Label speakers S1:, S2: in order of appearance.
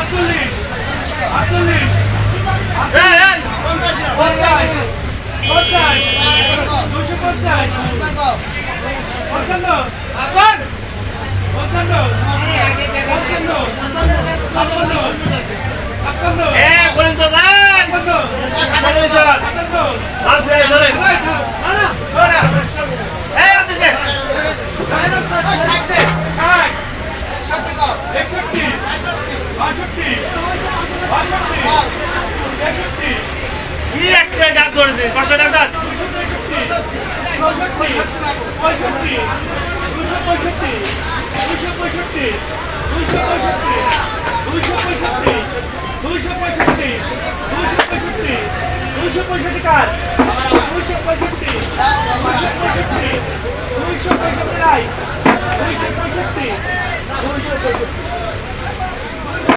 S1: আটচল্লিশ আটচল্লিশ পঞ্চাশ পঞ্চাশ 250 পঞ্চান্ন আবার পঞ্চান্ন পঞ্চান্ন ছাপ্পান্ন ছাপ্পান্ন
S2: বলেন তো যান
S1: একষট্টি বাষট্টি বাষট্টি তেষট্টি
S2: কি একটা ডাক ধরেছে 500 টাকা
S1: পঁয়ষট্টি 265 265 কার 265 265 265